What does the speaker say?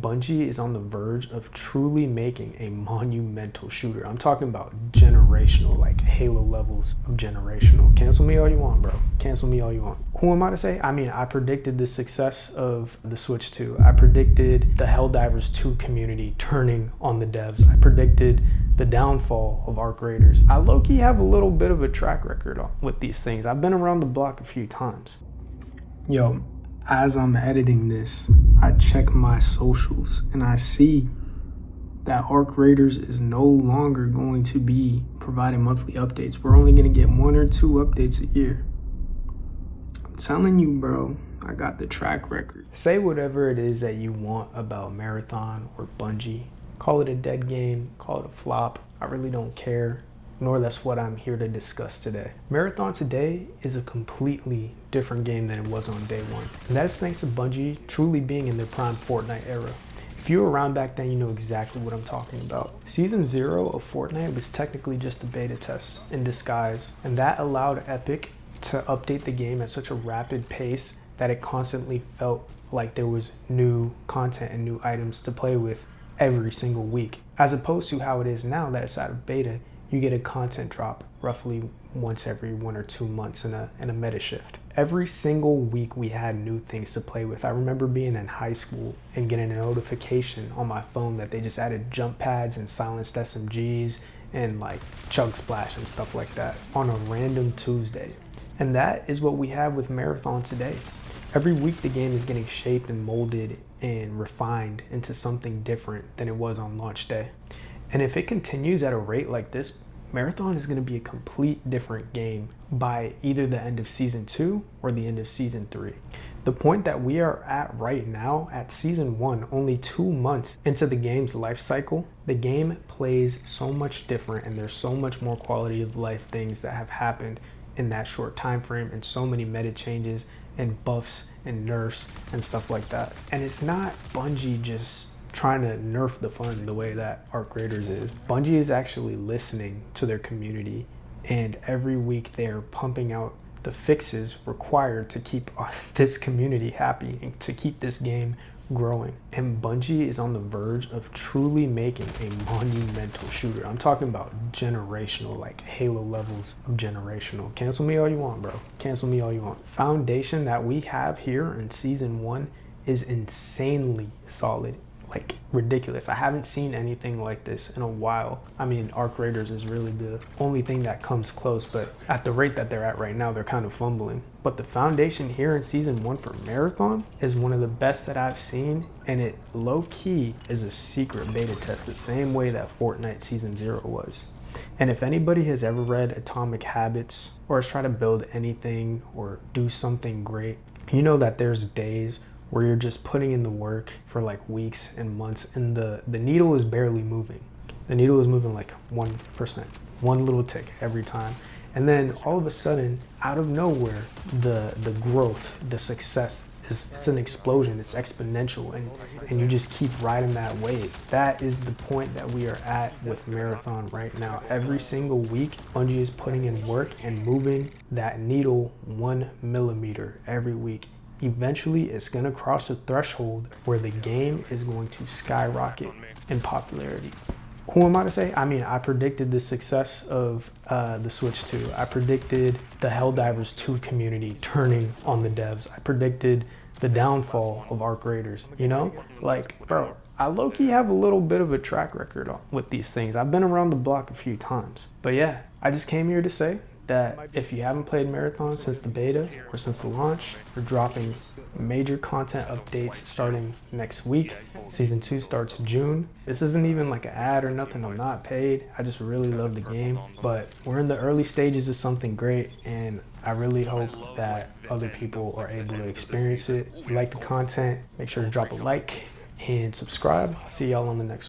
Bungie is on the verge of truly making a monumental shooter. I'm talking about generational, like Halo levels of generational. Cancel me all you want, bro. Cancel me all you want. Who am I to say? I mean, I predicted the success of the Switch 2. I predicted the Helldivers 2 community turning on the devs. I predicted the downfall of Arc Raiders. I low-key have a little bit of a track record with these things. I've been around the block a few times. Yo, as I'm editing this, I check my socials and I see that Arc Raiders is no longer going to be providing monthly updates. We're only going to get 1 or 2 updates a year. I'm telling you, bro, I got the track record. Say whatever it is that you want about Marathon or Bungie. Call it a dead game, call it a flop. I really don't care, nor that's what I'm here to discuss today. Marathon today is a completely different game than it was on day one. And that is thanks to Bungie truly being in their prime Fortnite era. If you were around back then, you know exactly what I'm talking about. Season 0 of Fortnite was technically just a beta test in disguise, and that allowed Epic to update the game at such a rapid pace that it constantly felt like there was new content and new items to play with every single week, as opposed to how it is now that it's out of beta. You get a content drop roughly once every 1 or 2 months in a meta shift. Every single week we had new things to play with. I remember being in high school and getting a notification on my phone that they just added jump pads and silenced SMGs and like chug splash and stuff like that on a random Tuesday. And that is what we have with Marathon today. Every week the game is getting shaped and molded and refined into something different than it was on launch day. And if it continues at a rate like this, Marathon is going to be a complete different game by either the end of Season 2 or the end of Season 3. The point that we are at right now at Season 1, only 2 months into the game's life cycle, the game plays so much different and there's so much more quality of life things that have happened in that short time frame, and so many meta changes and buffs and nerfs and stuff like that. And it's not Bungie just trying to nerf the fun the way that Arc Raiders is. Bungie is actually listening to their community, and every week they're pumping out the fixes required to keep this community happy and to keep this game growing. And Bungie is on the verge of truly making a monumental shooter. I'm talking about generational, like Halo levels of generational. Cancel me all you want, bro. Cancel me all you want. Foundation that we have here in Season 1 is insanely solid. Like ridiculous. I haven't seen anything like this in a while. I mean, Arc Raiders is really the only thing that comes close, but at the rate that they're at right now, they're kind of fumbling. But the foundation here in Season 1 for Marathon is one of the best that I've seen, and it low-key is a secret beta test, the same way that Fortnite Season 0 was. And if anybody has ever read Atomic Habits or has tried to build anything or do something great, you know that there's days where you're just putting in the work for like weeks and months and the needle is barely moving. The needle is moving like 1%, one little tick every time. And then all of a sudden, out of nowhere, the growth, the success, it's an explosion, it's exponential, and you just keep riding that wave. That is the point that we are at with Marathon right now. Every single week, Bungie is putting in work and moving that needle 1 millimeter every week. Eventually, it's going to cross a threshold where the game is going to skyrocket in popularity. Who am I to say? I mean, I predicted the success of the Switch 2. I predicted the Helldivers 2 community turning on the devs. I predicted the downfall of Arc Raiders. You know, like, bro, I low-key have a little bit of a track record with these things. I've been around the block a few times. But yeah, I just came here to say that if you haven't played Marathon since the beta or since the launch, we're dropping major content updates starting next week. Season 2 starts June. This isn't even like an ad or nothing. I'm not paid. I just really love the game. But we're in the early stages of something great, and I really hope that other people are able to experience it. If you like the content, make sure to drop a like and subscribe. I'll see y'all on the next one.